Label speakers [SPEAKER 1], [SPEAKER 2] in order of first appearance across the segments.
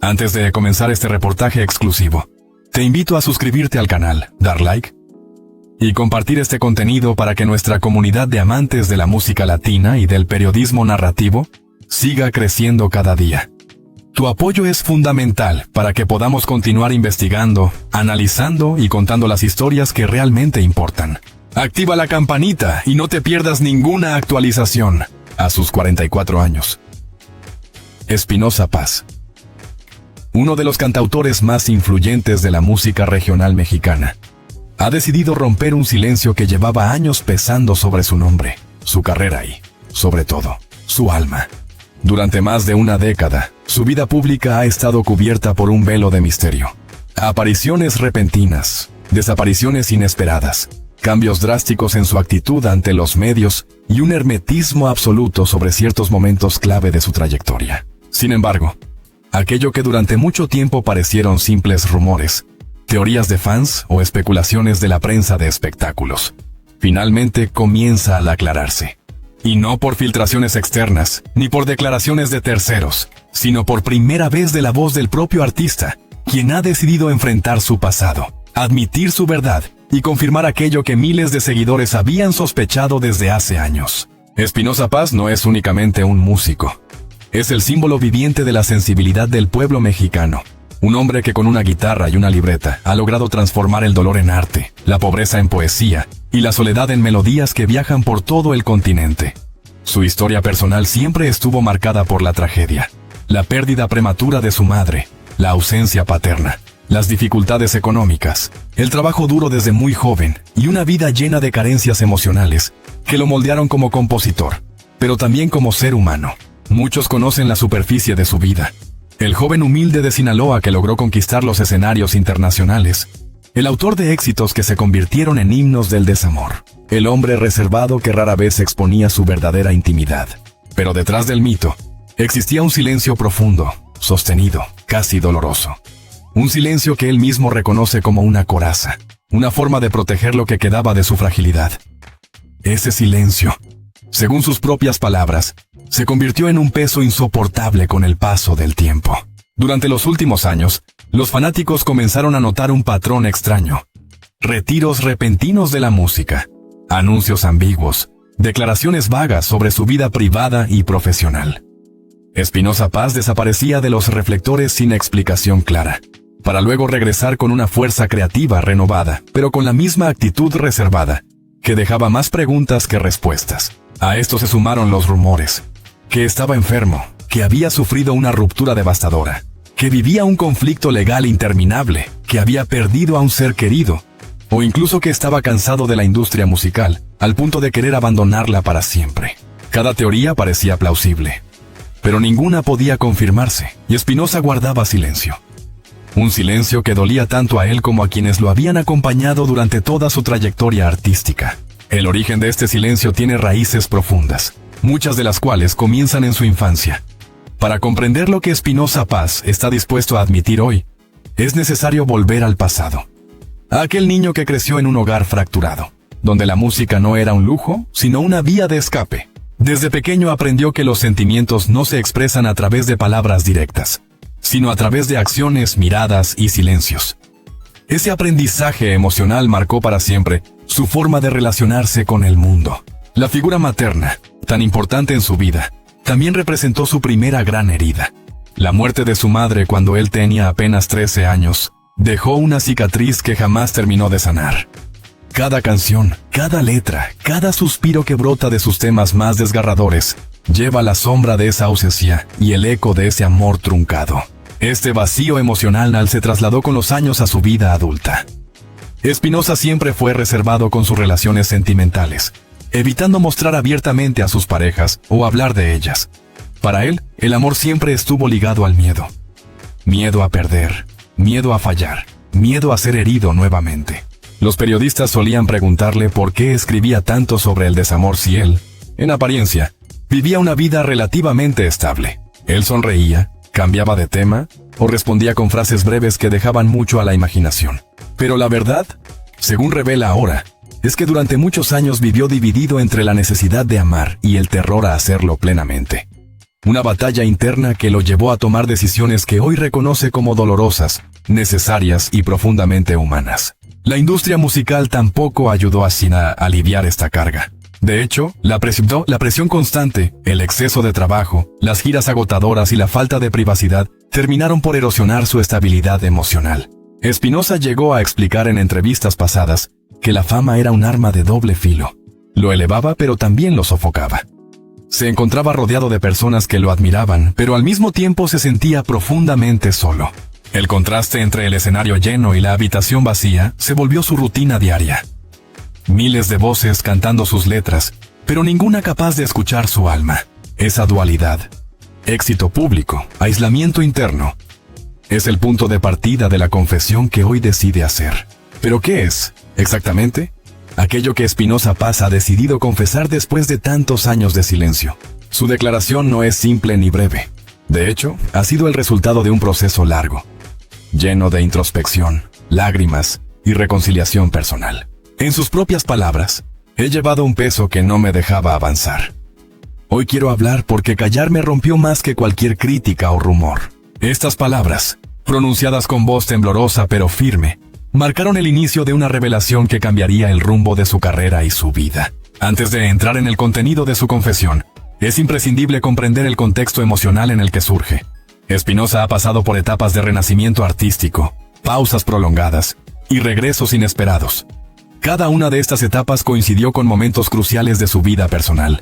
[SPEAKER 1] Antes de comenzar este reportaje exclusivo, te invito a suscribirte al canal, dar like y compartir este contenido para que nuestra comunidad de amantes de la música latina y del periodismo narrativo siga creciendo cada día. Tu apoyo es fundamental para que podamos continuar investigando, analizando y contando las historias que realmente importan. Activa la campanita y no te pierdas ninguna actualización. A sus 44 años. Espinoza Paz. Uno de los cantautores más influyentes de la música regional mexicana, ha decidido romper un silencio que llevaba años pesando sobre su nombre, su carrera y, sobre todo, su alma. Durante más de una década, su vida pública ha estado cubierta por un velo de misterio. Apariciones repentinas, desapariciones inesperadas, cambios drásticos en su actitud ante los medios y un hermetismo absoluto sobre ciertos momentos clave de su trayectoria. Sin embargo, aquello que durante mucho tiempo parecieron simples rumores, teorías de fans o especulaciones de la prensa de espectáculos, finalmente comienza a aclararse. Y no por filtraciones externas, ni por declaraciones de terceros, sino por primera vez de la voz del propio artista, quien ha decidido enfrentar su pasado, admitir su verdad y confirmar aquello que miles de seguidores habían sospechado desde hace años. Espinoza Paz no es únicamente un músico. Es el símbolo viviente de la sensibilidad del pueblo mexicano. Un hombre que con una guitarra y una libreta ha logrado transformar el dolor en arte, la pobreza en poesía y la soledad en melodías que viajan por todo el continente. Su historia personal siempre estuvo marcada por la tragedia, la pérdida prematura de su madre, la ausencia paterna, las dificultades económicas, el trabajo duro desde muy joven y una vida llena de carencias emocionales que lo moldearon como compositor, pero también como ser humano. Muchos conocen la superficie de su vida. El joven humilde de Sinaloa que logró conquistar los escenarios internacionales. El autor de éxitos que se convirtieron en himnos del desamor. El hombre reservado que rara vez exponía su verdadera intimidad. Pero detrás del mito, existía un silencio profundo, sostenido, casi doloroso. Un silencio que él mismo reconoce como una coraza, una forma de proteger lo que quedaba de su fragilidad. Ese silencio, según sus propias palabras, se convirtió en un peso insoportable con el paso del tiempo. Durante los últimos años, los fanáticos comenzaron a notar un patrón extraño. Retiros repentinos de la música, anuncios ambiguos, declaraciones vagas sobre su vida privada y profesional. Espinoza Paz desaparecía de los reflectores sin explicación clara, para luego regresar con una fuerza creativa renovada, pero con la misma actitud reservada, que dejaba más preguntas que respuestas. A esto se sumaron los rumores, que estaba enfermo, que había sufrido una ruptura devastadora, que vivía un conflicto legal interminable, que había perdido a un ser querido, o incluso que estaba cansado de la industria musical, al punto de querer abandonarla para siempre. Cada teoría parecía plausible, pero ninguna podía confirmarse, y Espinoza guardaba silencio. Un silencio que dolía tanto a él como a quienes lo habían acompañado durante toda su trayectoria artística. El origen de este silencio tiene raíces profundas, muchas de las cuales comienzan en su infancia. Para comprender lo que Espinoza Paz está dispuesto a admitir hoy, es necesario volver al pasado. A aquel niño que creció en un hogar fracturado, donde la música no era un lujo, sino una vía de escape. Desde pequeño aprendió que los sentimientos no se expresan a través de palabras directas, sino a través de acciones, miradas y silencios. Ese aprendizaje emocional marcó para siempre su forma de relacionarse con el mundo. La figura materna, tan importante en su vida, también representó su primera gran herida. La muerte de su madre cuando él tenía apenas 13 años, dejó una cicatriz que jamás terminó de sanar. Cada canción, cada letra, cada suspiro que brota de sus temas más desgarradores, lleva la sombra de esa ausencia y el eco de ese amor truncado. Este vacío emocional se trasladó con los años a su vida adulta. Espinoza siempre fue reservado con sus relaciones sentimentales, evitando mostrar abiertamente a sus parejas o hablar de ellas. Para él, el amor siempre estuvo ligado al miedo. Miedo a perder, miedo a fallar, miedo a ser herido nuevamente. Los periodistas solían preguntarle por qué escribía tanto sobre el desamor si él, en apariencia, vivía una vida relativamente estable. Él sonreía, cambiaba de tema, o respondía con frases breves que dejaban mucho a la imaginación. Pero la verdad, según revela ahora, es que durante muchos años vivió dividido entre la necesidad de amar y el terror a hacerlo plenamente. Una batalla interna que lo llevó a tomar decisiones que hoy reconoce como dolorosas, necesarias y profundamente humanas. La industria musical tampoco ayudó a Sin a aliviar esta carga. De hecho, la presión constante, el exceso de trabajo, las giras agotadoras y la falta de privacidad terminaron por erosionar su estabilidad emocional. Espinosa llegó a explicar en entrevistas pasadas que la fama era un arma de doble filo. Lo elevaba pero también lo sofocaba. Se encontraba rodeado de personas que lo admiraban, pero al mismo tiempo se sentía profundamente solo. El contraste entre el escenario lleno y la habitación vacía se volvió su rutina diaria. Miles de voces cantando sus letras, pero ninguna capaz de escuchar su alma. Esa dualidad, éxito público, aislamiento interno, es el punto de partida de la confesión que hoy decide hacer. ¿Pero qué es, exactamente? Aquello que Espinosa Paz ha decidido confesar después de tantos años de silencio. Su declaración no es simple ni breve. De hecho, ha sido el resultado de un proceso largo, lleno de introspección, lágrimas y reconciliación personal. En sus propias palabras, he llevado un peso que no me dejaba avanzar. Hoy quiero hablar porque callar me rompió más que cualquier crítica o rumor. Estas palabras, pronunciadas con voz temblorosa pero firme, marcaron el inicio de una revelación que cambiaría el rumbo de su carrera y su vida. Antes de entrar en el contenido de su confesión, es imprescindible comprender el contexto emocional en el que surge. Espinosa ha pasado por etapas de renacimiento artístico, pausas prolongadas y regresos inesperados. Cada una de estas etapas coincidió con momentos cruciales de su vida personal.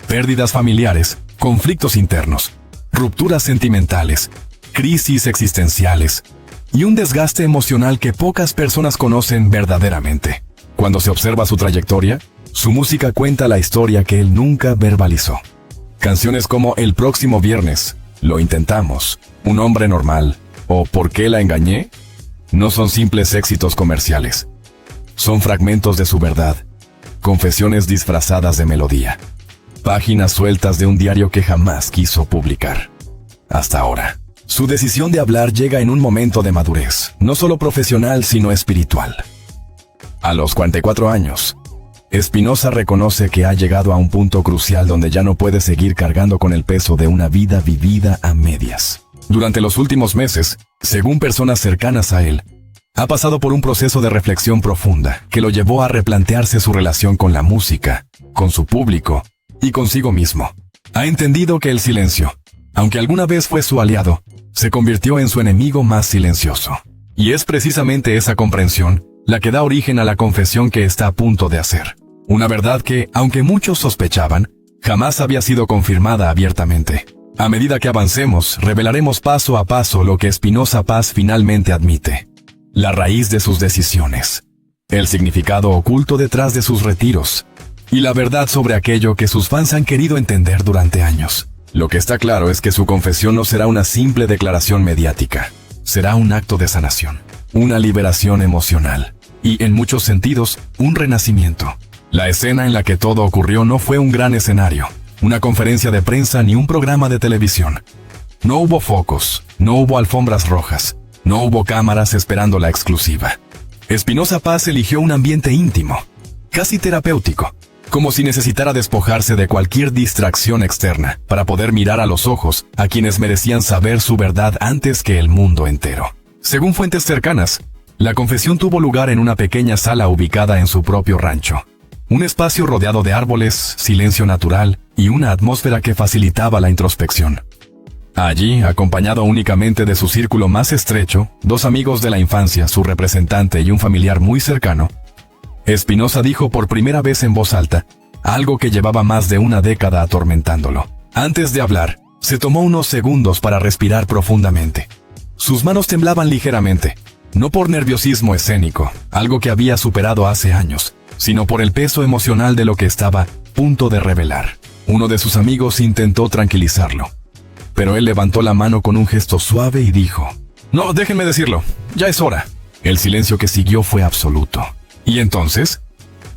[SPEAKER 1] Pérdidas familiares, conflictos internos, rupturas sentimentales, crisis existenciales y un desgaste emocional que pocas personas conocen verdaderamente. Cuando se observa su trayectoria, su música cuenta la historia que él nunca verbalizó. Canciones como El próximo viernes, Lo intentamos, Un hombre normal o ¿Por qué la engañé? No son simples éxitos comerciales. Son fragmentos de su verdad, confesiones disfrazadas de melodía, páginas sueltas de un diario que jamás quiso publicar. Hasta ahora, su decisión de hablar llega en un momento de madurez, no solo profesional sino espiritual. A los 44 años, Espinosa reconoce que ha llegado a un punto crucial donde ya no puede seguir cargando con el peso de una vida vivida a medias. Durante los últimos meses, según personas cercanas a él, ha pasado por un proceso de reflexión profunda que lo llevó a replantearse su relación con la música, con su público y consigo mismo. Ha entendido que el silencio, aunque alguna vez fue su aliado, se convirtió en su enemigo más silencioso. Y es precisamente esa comprensión la que da origen a la confesión que está a punto de hacer. Una verdad que, aunque muchos sospechaban, jamás había sido confirmada abiertamente. A medida que avancemos, revelaremos paso a paso lo que Espinosa Paz finalmente admite. La raíz de sus decisiones, el significado oculto detrás de sus retiros, y la verdad sobre aquello que sus fans han querido entender durante años. Lo que está claro es que su confesión no será una simple declaración mediática, será un acto de sanación, una liberación emocional, y en muchos sentidos, un renacimiento. La escena en la que todo ocurrió no fue un gran escenario, una conferencia de prensa ni un programa de televisión. No hubo focos, no hubo alfombras rojas, no hubo cámaras esperando la exclusiva. Espinosa Paz eligió un ambiente íntimo, casi terapéutico, como si necesitara despojarse de cualquier distracción externa para poder mirar a los ojos a quienes merecían saber su verdad antes que el mundo entero. Según fuentes cercanas, la confesión tuvo lugar en una pequeña sala ubicada en su propio rancho. Un espacio rodeado de árboles, silencio natural y una atmósfera que facilitaba la introspección. Allí, acompañado únicamente de su círculo más estrecho, 2 amigos de la infancia, su representante y un familiar muy cercano, Espinosa dijo por primera vez en voz alta algo que llevaba más de una década atormentándolo. Antes de hablar, se tomó unos segundos para respirar profundamente. Sus manos temblaban ligeramente, no por nerviosismo escénico, algo que había superado hace años, sino por el peso emocional de lo que estaba a punto de revelar. Uno de sus amigos intentó tranquilizarlo, pero él levantó la mano con un gesto suave y dijo: «No, déjenme decirlo, ya es hora». El silencio que siguió fue absoluto. ¿Y entonces?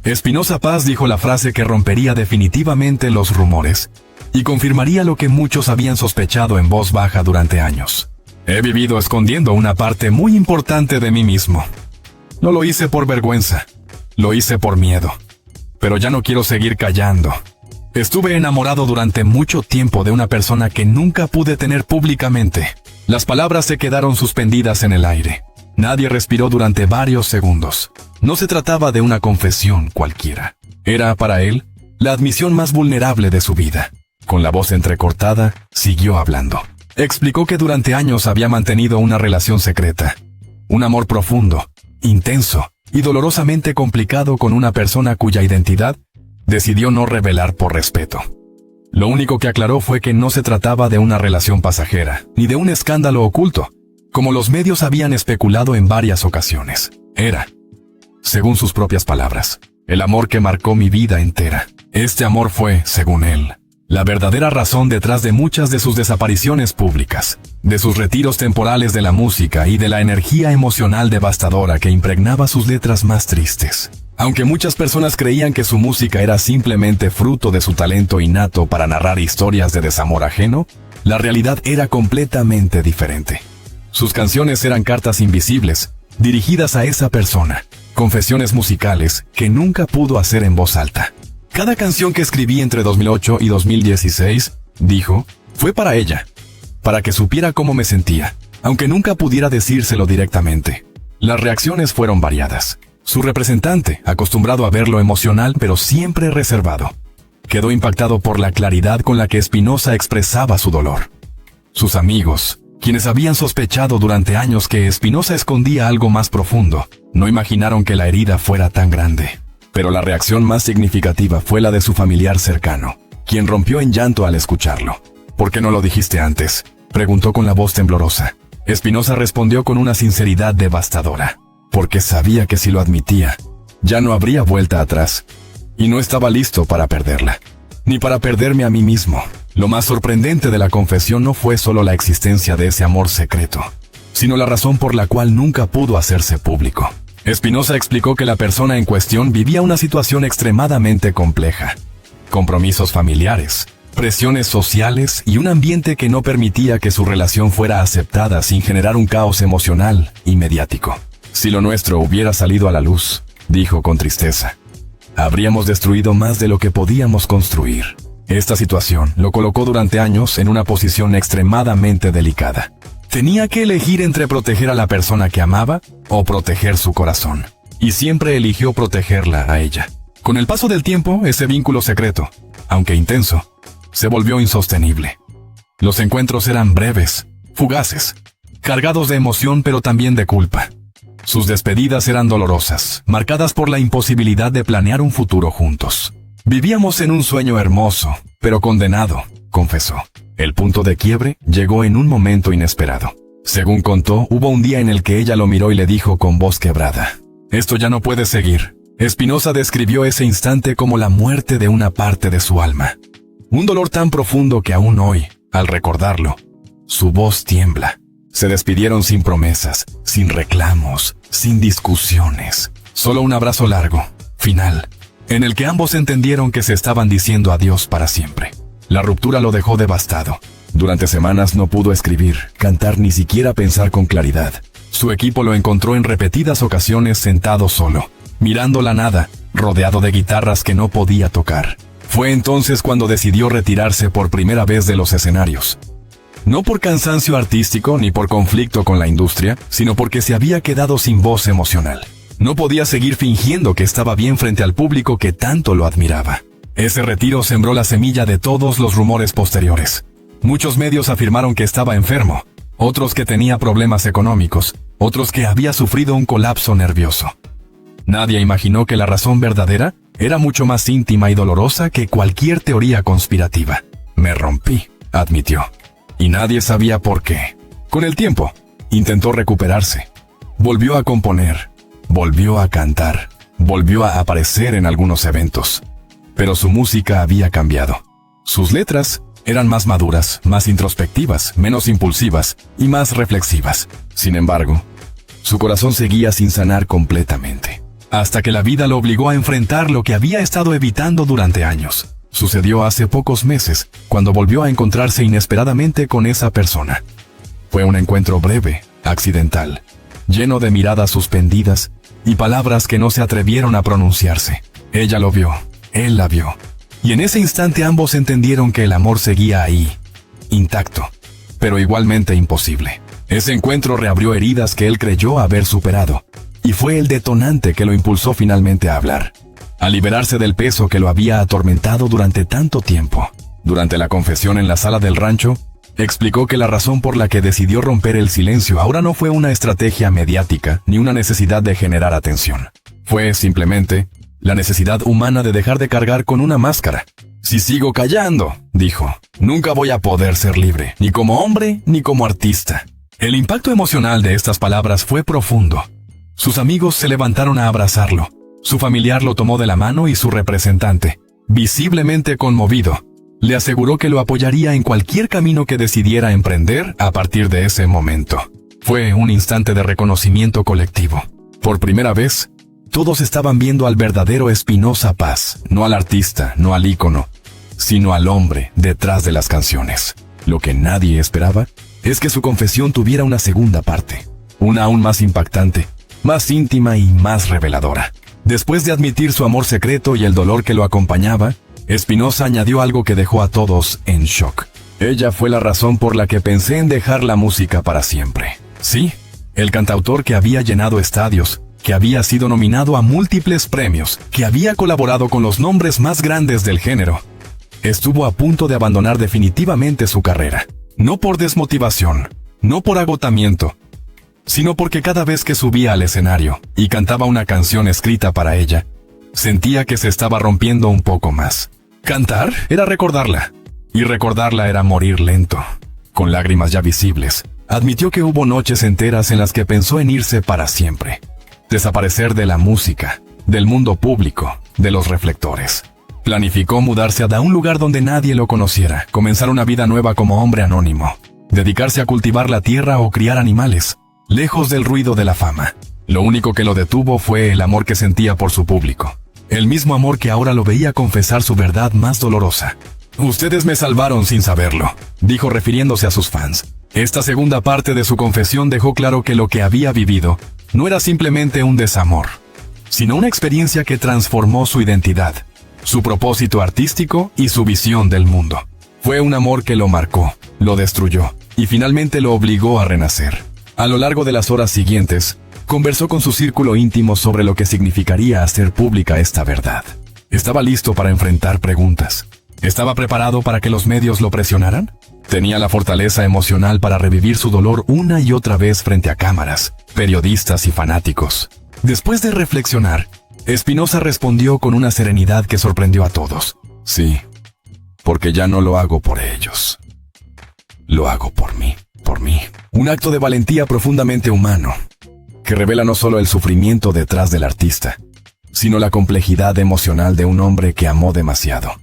[SPEAKER 1] Espinosa Paz dijo la frase que rompería definitivamente los rumores y confirmaría lo que muchos habían sospechado en voz baja durante años. He vivido escondiendo una parte muy importante de mí mismo. No lo hice por vergüenza, lo hice por miedo. Pero ya no quiero seguir callando. Estuve enamorado durante mucho tiempo de una persona que nunca pude tener públicamente. Las palabras se quedaron suspendidas en el aire. Nadie respiró durante varios segundos. No se trataba de una confesión cualquiera. Era, para él, la admisión más vulnerable de su vida. Con la voz entrecortada, siguió hablando. Explicó que durante años había mantenido una relación secreta. Un amor profundo, intenso y dolorosamente complicado con una persona cuya identidad decidió no revelar por respeto. Lo único que aclaró fue que no se trataba de una relación pasajera, ni de un escándalo oculto, como los medios habían especulado en varias ocasiones. Era, según sus propias palabras, el amor que marcó mi vida entera. Este amor fue, según él, la verdadera razón detrás de muchas de sus desapariciones públicas, de sus retiros temporales de la música y de la energía emocional devastadora que impregnaba sus letras más tristes. Aunque muchas personas creían que su música era simplemente fruto de su talento innato para narrar historias de desamor ajeno, la realidad era completamente diferente. Sus canciones eran cartas invisibles, dirigidas a esa persona, confesiones musicales que nunca pudo hacer en voz alta. Cada canción que escribí entre 2008 y 2016, dijo, fue para ella, para que supiera cómo me sentía, aunque nunca pudiera decírselo directamente. Las reacciones fueron variadas. Su representante, acostumbrado a verlo emocional pero siempre reservado, quedó impactado por la claridad con la que Espinosa expresaba su dolor. Sus amigos, quienes habían sospechado durante años que Espinosa escondía algo más profundo, no imaginaron que la herida fuera tan grande. Pero la reacción más significativa fue la de su familiar cercano, quien rompió en llanto al escucharlo. ¿Por qué no lo dijiste antes?, preguntó con la voz temblorosa. Espinosa respondió con una sinceridad devastadora. Porque sabía que si lo admitía, ya no habría vuelta atrás. Y no estaba listo para perderla, ni para perderme a mí mismo. Lo más sorprendente de la confesión no fue solo la existencia de ese amor secreto, sino la razón por la cual nunca pudo hacerse público. Espinosa explicó que la persona en cuestión vivía una situación extremadamente compleja. Compromisos familiares, presiones sociales y un ambiente que no permitía que su relación fuera aceptada sin generar un caos emocional y mediático. Si lo nuestro hubiera salido a la luz, dijo con tristeza, habríamos destruido más de lo que podíamos construir. Esta situación lo colocó durante años en una posición extremadamente delicada. Tenía que elegir entre proteger a la persona que amaba o proteger su corazón. Y siempre eligió protegerla a ella. Con el paso del tiempo, ese vínculo secreto, aunque intenso, se volvió insostenible. Los encuentros eran breves, fugaces, cargados de emoción pero también de culpa. Sus despedidas eran dolorosas, marcadas por la imposibilidad de planear un futuro juntos. Vivíamos en un sueño hermoso, pero condenado, confesó. El punto de quiebre llegó en un momento inesperado. Según contó, hubo un día en el que ella lo miró y le dijo con voz quebrada, «Esto ya no puede seguir». Espinosa describió ese instante como la muerte de una parte de su alma. Un dolor tan profundo que aún hoy, al recordarlo, su voz tiembla. Se despidieron sin promesas, sin reclamos, sin discusiones. Solo un abrazo largo, final, en el que ambos entendieron que se estaban diciendo adiós para siempre. La ruptura lo dejó devastado. Durante semanas no pudo escribir, cantar ni siquiera pensar con claridad. Su equipo lo encontró en repetidas ocasiones sentado solo, mirando la nada, rodeado de guitarras que no podía tocar. Fue entonces cuando decidió retirarse por primera vez de los escenarios. No por cansancio artístico ni por conflicto con la industria, sino porque se había quedado sin voz emocional. No podía seguir fingiendo que estaba bien frente al público que tanto lo admiraba. Ese retiro sembró la semilla de todos los rumores posteriores. Muchos medios afirmaron que estaba enfermo, otros que tenía problemas económicos, otros que había sufrido un colapso nervioso. Nadie imaginó que la razón verdadera era mucho más íntima y dolorosa que cualquier teoría conspirativa. Me rompí, admitió. Y nadie sabía por qué. Con el tiempo, intentó recuperarse. Volvió a componer, volvió a cantar, volvió a aparecer en algunos eventos. Pero su música había cambiado. Sus letras eran más maduras, más introspectivas, menos impulsivas y más reflexivas. Sin embargo, su corazón seguía sin sanar completamente. Hasta que la vida lo obligó a enfrentar lo que había estado evitando durante años. Sucedió hace pocos meses, cuando volvió a encontrarse inesperadamente con esa persona. Fue un encuentro breve, accidental, lleno de miradas suspendidas y palabras que no se atrevieron a pronunciarse. Ella lo vio, él la vio, Y en ese instante ambos entendieron que el amor seguía ahí, intacto, pero igualmente imposible. Ese encuentro reabrió heridas que él creyó haber superado, y fue el detonante que lo impulsó finalmente a hablar, a liberarse del peso que lo había atormentado durante tanto tiempo. Durante la confesión en la sala del rancho, explicó que la razón por la que decidió romper el silencio ahora no fue una estrategia mediática ni una necesidad de generar atención. Fue simplemente la necesidad humana de dejar de cargar con una máscara. Si sigo callando, dijo, nunca voy a poder ser libre, ni como hombre ni como artista. El impacto emocional de estas palabras fue profundo. Sus amigos se levantaron a abrazarlo. Su familiar lo tomó de la mano y su representante, visiblemente conmovido, le aseguró que lo apoyaría en cualquier camino que decidiera emprender a partir de ese momento. Fue un instante de reconocimiento colectivo. Por primera vez, todos estaban viendo al verdadero Espinoza Paz, no al artista, no al ícono, sino al hombre detrás de las canciones. Lo que nadie esperaba es que su confesión tuviera una segunda parte, una aún más impactante, más íntima y más reveladora. Después de admitir su amor secreto y el dolor que lo acompañaba, Espinoza añadió algo que dejó a todos en shock. Ella fue la razón por la que pensé en dejar la música para siempre. Sí, el cantautor que había llenado estadios, que había sido nominado a múltiples premios, que había colaborado con los nombres más grandes del género, estuvo a punto de abandonar definitivamente su carrera. No por desmotivación, no por agotamiento, sino porque cada vez que subía al escenario y cantaba una canción escrita para ella, sentía que se estaba rompiendo un poco más. Cantar era recordarla, y recordarla era morir lento. Con lágrimas ya visibles, admitió que hubo noches enteras en las que pensó en irse para siempre. Desaparecer de la música, del mundo público, de los reflectores. Planificó mudarse a un lugar donde nadie lo conociera, comenzar una vida nueva como hombre anónimo, dedicarse a cultivar la tierra o criar animales, lejos del ruido de la fama. Lo único que lo detuvo fue el amor que sentía por su público. El mismo amor que ahora lo veía confesar su verdad más dolorosa. Ustedes me salvaron sin saberlo, dijo refiriéndose a sus fans. Esta segunda parte de su confesión dejó claro que lo que había vivido no era simplemente un desamor, sino una experiencia que transformó su identidad, su propósito artístico y su visión del mundo. Fue un amor que lo marcó, lo destruyó y finalmente lo obligó a renacer. A lo largo de las horas siguientes, conversó con su círculo íntimo sobre lo que significaría hacer pública esta verdad. Estaba listo para enfrentar preguntas. ¿Estaba preparado para que los medios lo presionaran? ¿Tenía la fortaleza emocional para revivir su dolor una y otra vez frente a cámaras, periodistas y fanáticos? Después de reflexionar, Espinoza respondió con una serenidad que sorprendió a todos. Sí, porque ya no lo hago por ellos. Lo hago por mí. Por mí. Un acto de valentía profundamente humano, que revela no solo el sufrimiento detrás del artista, sino la complejidad emocional de un hombre que amó demasiado.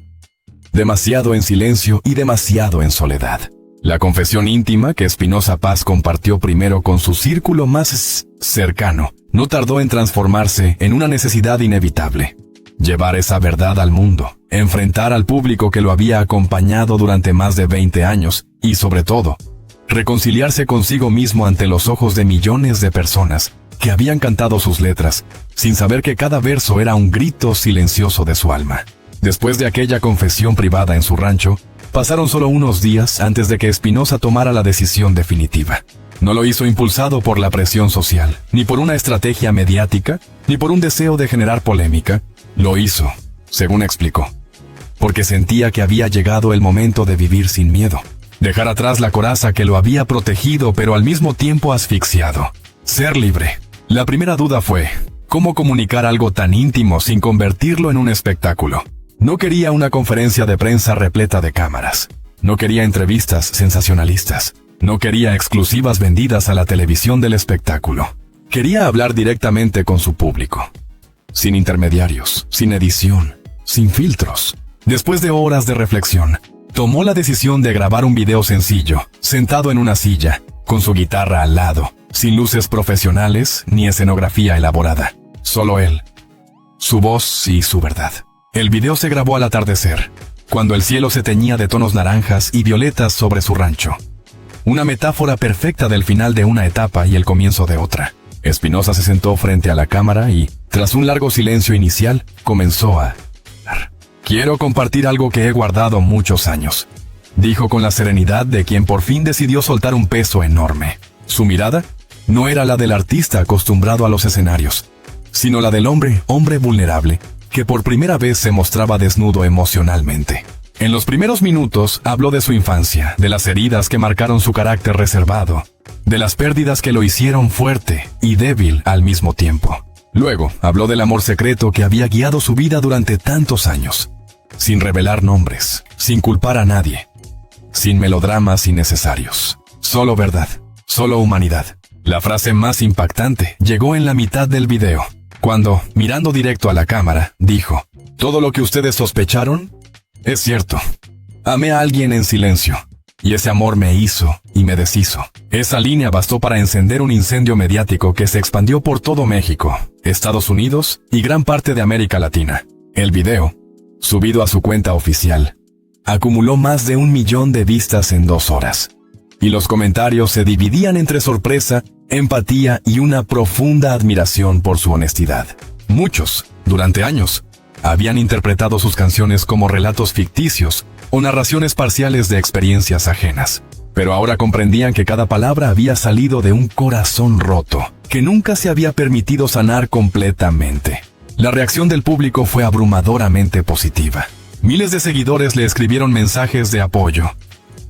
[SPEAKER 1] Demasiado en silencio y demasiado en soledad. La confesión íntima que Espinoza Paz compartió primero con su círculo más cercano, no tardó en transformarse en una necesidad inevitable. Llevar esa verdad al mundo, enfrentar al público que lo había acompañado durante más de 20 años, y sobre todo, reconciliarse consigo mismo ante los ojos de millones de personas que habían cantado sus letras, sin saber que cada verso era un grito silencioso de su alma. Después de aquella confesión privada en su rancho, pasaron solo unos días antes de que Espinoza tomara la decisión definitiva. No lo hizo impulsado por la presión social, ni por una estrategia mediática, ni por un deseo de generar polémica. Lo hizo, según explicó, porque sentía que había llegado el momento de vivir sin miedo. Dejar atrás la coraza que lo había protegido pero al mismo tiempo asfixiado. Ser libre. La primera duda fue, ¿cómo comunicar algo tan íntimo sin convertirlo en un espectáculo? No quería una conferencia de prensa repleta de cámaras. No quería entrevistas sensacionalistas. No quería exclusivas vendidas a la televisión del espectáculo. Quería hablar directamente con su público. Sin intermediarios, sin edición, sin filtros. Después de horas de reflexión, tomó la decisión de grabar un video sencillo, sentado en una silla, con su guitarra al lado, sin luces profesionales ni escenografía elaborada. Solo él, su voz y su verdad. El video se grabó al atardecer, cuando el cielo se teñía de tonos naranjas y violetas sobre su rancho. Una metáfora perfecta del final de una etapa y el comienzo de otra. Espinoza se sentó frente a la cámara y, tras un largo silencio inicial, comenzó a hablar. Quiero compartir algo que he guardado muchos años, dijo con la serenidad de quien por fin decidió soltar un peso enorme. Su mirada no era la del artista acostumbrado a los escenarios, sino la del hombre vulnerable, que por primera vez se mostraba desnudo emocionalmente. En los primeros minutos habló de su infancia, de las heridas que marcaron su carácter reservado, de las pérdidas que lo hicieron fuerte y débil al mismo tiempo. Luego habló del amor secreto que había guiado su vida durante tantos años, sin revelar nombres, sin culpar a nadie, sin melodramas innecesarios. Solo verdad, solo humanidad. La frase más impactante llegó en la mitad del video, cuando, mirando directo a la cámara, dijo: «Todo lo que ustedes sospecharon es cierto. Amé a alguien en silencio, y ese amor me hizo y me deshizo». Esa línea bastó para encender un incendio mediático que se expandió por todo México, Estados Unidos y gran parte de América Latina. El video, subido a su cuenta oficial, acumuló más de 1 millón de vistas en 2 horas. Y los comentarios se dividían entre sorpresa, empatía y una profunda admiración por su honestidad. Muchos, durante años, habían interpretado sus canciones como relatos ficticios o narraciones parciales de experiencias ajenas. Pero ahora comprendían que cada palabra había salido de un corazón roto, que nunca se había permitido sanar completamente. La reacción del público fue abrumadoramente positiva. Miles de seguidores le escribieron mensajes de apoyo,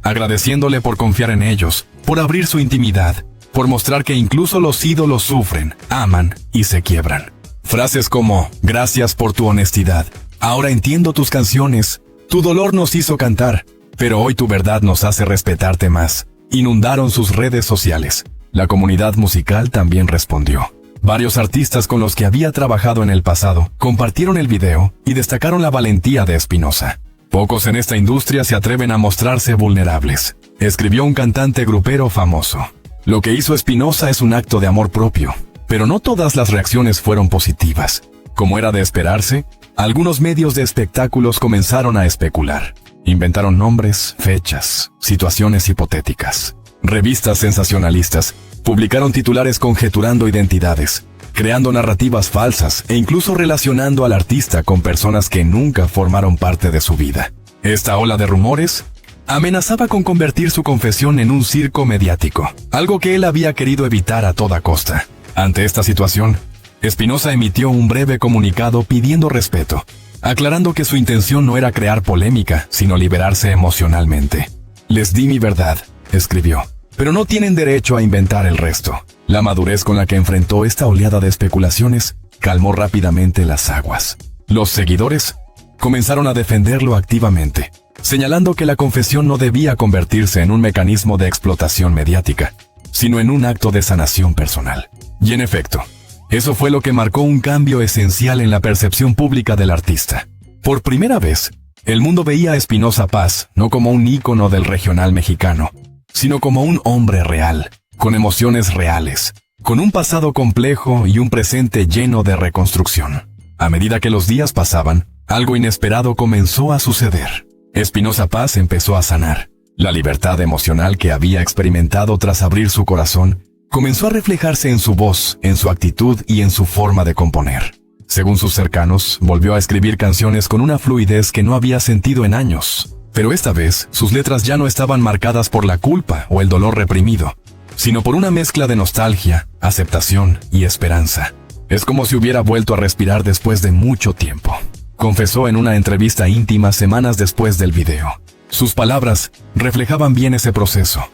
[SPEAKER 1] agradeciéndole por confiar en ellos, por abrir su intimidad, por mostrar que incluso los ídolos sufren, aman y se quiebran. Frases como: «Gracias por tu honestidad. Ahora entiendo tus canciones. Tu dolor nos hizo cantar, pero hoy tu verdad nos hace respetarte más», inundaron sus redes sociales. La comunidad musical también respondió. Varios artistas con los que había trabajado en el pasado compartieron el video y destacaron la valentía de Espinosa. «Pocos en esta industria se atreven a mostrarse vulnerables», escribió un cantante grupero famoso. Lo que hizo Espinosa es un acto de amor propio, pero no todas las reacciones fueron positivas. Como era de esperarse, algunos medios de espectáculos comenzaron a especular. Inventaron nombres, fechas, situaciones hipotéticas. Revistas sensacionalistas publicaron titulares conjeturando identidades, creando narrativas falsas e incluso relacionando al artista con personas que nunca formaron parte de su vida. Esta ola de rumores amenazaba con convertir su confesión en un circo mediático, algo que él había querido evitar a toda costa. Ante esta situación, Espinosa emitió un breve comunicado pidiendo respeto, aclarando que su intención no era crear polémica, sino liberarse emocionalmente. «Les di mi verdad», escribió, «pero no tienen derecho a inventar el resto». La madurez con la que enfrentó esta oleada de especulaciones calmó rápidamente las aguas. Los seguidores comenzaron a defenderlo activamente, señalando que la confesión no debía convertirse en un mecanismo de explotación mediática, sino en un acto de sanación personal. Y en efecto, eso fue lo que marcó un cambio esencial en la percepción pública del artista. Por primera vez, el mundo veía a Espinosa Paz no como un ícono del regional mexicano, sino como un hombre real, con emociones reales, con un pasado complejo y un presente lleno de reconstrucción. A medida que los días pasaban, algo inesperado comenzó a suceder. Espinosa Paz empezó a sanar. La libertad emocional que había experimentado tras abrir su corazón comenzó a reflejarse en su voz, en su actitud y en su forma de componer. Según sus cercanos, volvió a escribir canciones con una fluidez que no había sentido en años. Pero esta vez, sus letras ya no estaban marcadas por la culpa o el dolor reprimido, sino por una mezcla de nostalgia, aceptación y esperanza. Es como si hubiera vuelto a respirar después de mucho tiempo, confesó en una entrevista íntima semanas después del video. Sus palabras reflejaban bien ese proceso.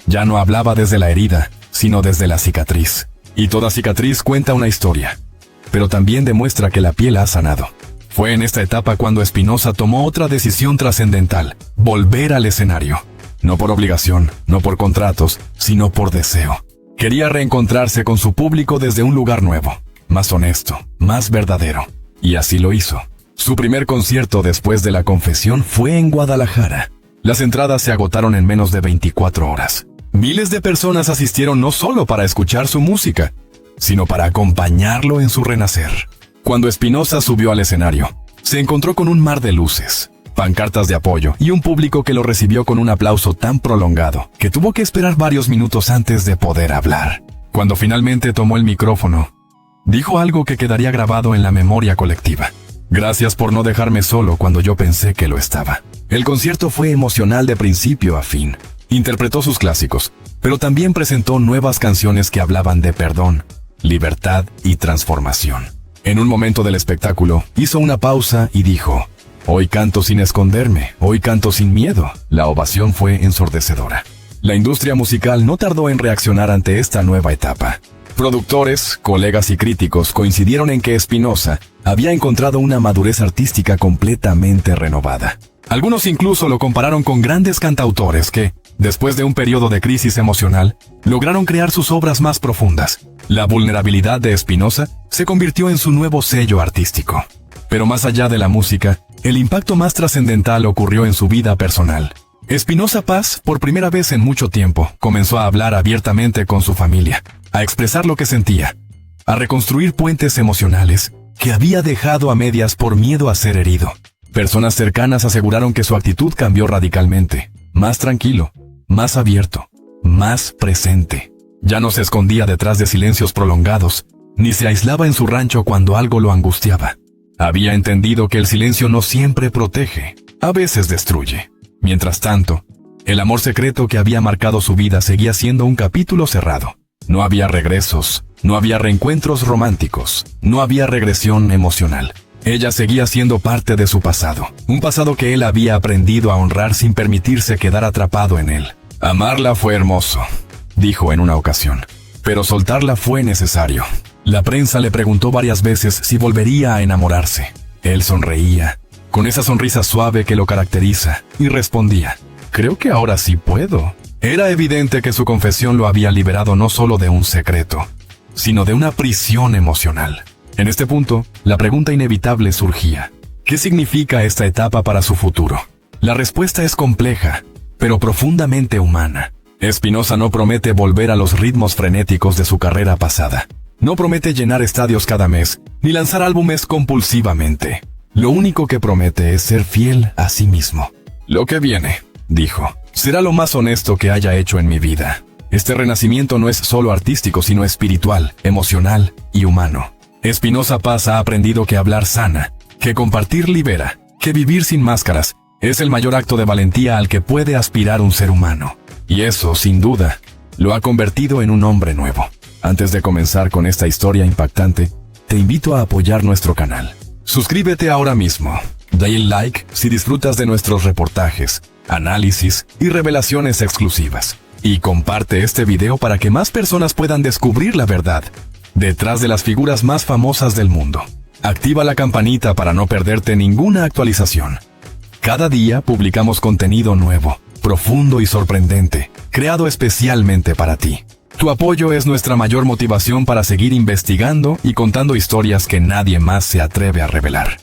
[SPEAKER 1] Ya no hablaba desde la herida, sino desde la cicatriz. Y toda cicatriz cuenta una historia, pero también demuestra que la piel ha sanado. Fue en esta etapa cuando Espinosa tomó otra decisión trascendental: volver al escenario. No por obligación, no por contratos, sino por deseo. Quería reencontrarse con su público desde un lugar nuevo, más honesto, más verdadero. Y así lo hizo. Su primer concierto después de la confesión fue en Guadalajara. Las entradas se agotaron en menos de 24 horas. Miles de personas asistieron no solo para escuchar su música, sino para acompañarlo en su renacer. Cuando Espinosa subió al escenario, se encontró con un mar de luces, pancartas de apoyo y un público que lo recibió con un aplauso tan prolongado que tuvo que esperar varios minutos antes de poder hablar. Cuando finalmente tomó el micrófono, dijo algo que quedaría grabado en la memoria colectiva. Gracias por no dejarme solo cuando yo pensé que lo estaba. El concierto fue emocional de principio a fin. Interpretó sus clásicos, pero también presentó nuevas canciones que hablaban de perdón, libertad y transformación. En un momento del espectáculo, hizo una pausa y dijo: «Hoy canto sin esconderme, hoy canto sin miedo». La ovación fue ensordecedora. La industria musical no tardó en reaccionar ante esta nueva etapa. Productores, colegas y críticos coincidieron en que Espinosa había encontrado una madurez artística completamente renovada. Algunos incluso lo compararon con grandes cantautores que, después de un periodo de crisis emocional, lograron crear sus obras más profundas. La vulnerabilidad de Espinosa se convirtió en su nuevo sello artístico. Pero más allá de la música, el impacto más trascendental ocurrió en su vida personal. Espinosa Paz, por primera vez en mucho tiempo, comenzó a hablar abiertamente con su familia, a expresar lo que sentía, a reconstruir puentes emocionales que había dejado a medias por miedo a ser herido. Personas cercanas aseguraron que su actitud cambió radicalmente, más tranquilo, más abierto, más presente. Ya no se escondía detrás de silencios prolongados, ni se aislaba en su rancho cuando algo lo angustiaba. Había entendido que el silencio no siempre protege, a veces destruye. Mientras tanto, el amor secreto que había marcado su vida seguía siendo un capítulo cerrado. No había regresos, no había reencuentros románticos, no había regresión emocional. Ella seguía siendo parte de su pasado, un pasado que él había aprendido a honrar sin permitirse quedar atrapado en él. «Amarla fue hermoso», dijo en una ocasión, «pero soltarla fue necesario». La prensa le preguntó varias veces si volvería a enamorarse. Él sonreía, con esa sonrisa suave que lo caracteriza, y respondía: «Creo que ahora sí puedo». Era evidente que su confesión lo había liberado no solo de un secreto, sino de una prisión emocional. En este punto, la pregunta inevitable surgía: ¿qué significa esta etapa para su futuro? La respuesta es compleja, pero profundamente humana. Espinosa no promete volver a los ritmos frenéticos de su carrera pasada. No promete llenar estadios cada mes, ni lanzar álbumes compulsivamente. Lo único que promete es ser fiel a sí mismo. «Lo que viene», dijo, «será lo más honesto que haya hecho en mi vida. Este renacimiento no es solo artístico, sino espiritual, emocional y humano». Espinosa Paz ha aprendido que hablar sana, que compartir libera, que vivir sin máscaras es el mayor acto de valentía al que puede aspirar un ser humano. Y eso, sin duda, lo ha convertido en un hombre nuevo. Antes de comenzar con esta historia impactante, te invito a apoyar nuestro canal. Suscríbete ahora mismo. Dale like si disfrutas de nuestros reportajes, análisis y revelaciones exclusivas. Y comparte este video para que más personas puedan descubrir la verdad detrás de las figuras más famosas del mundo. Activa la campanita para no perderte ninguna actualización. Cada día publicamos contenido nuevo, profundo y sorprendente, creado especialmente para ti. Tu apoyo es nuestra mayor motivación para seguir investigando y contando historias que nadie más se atreve a revelar.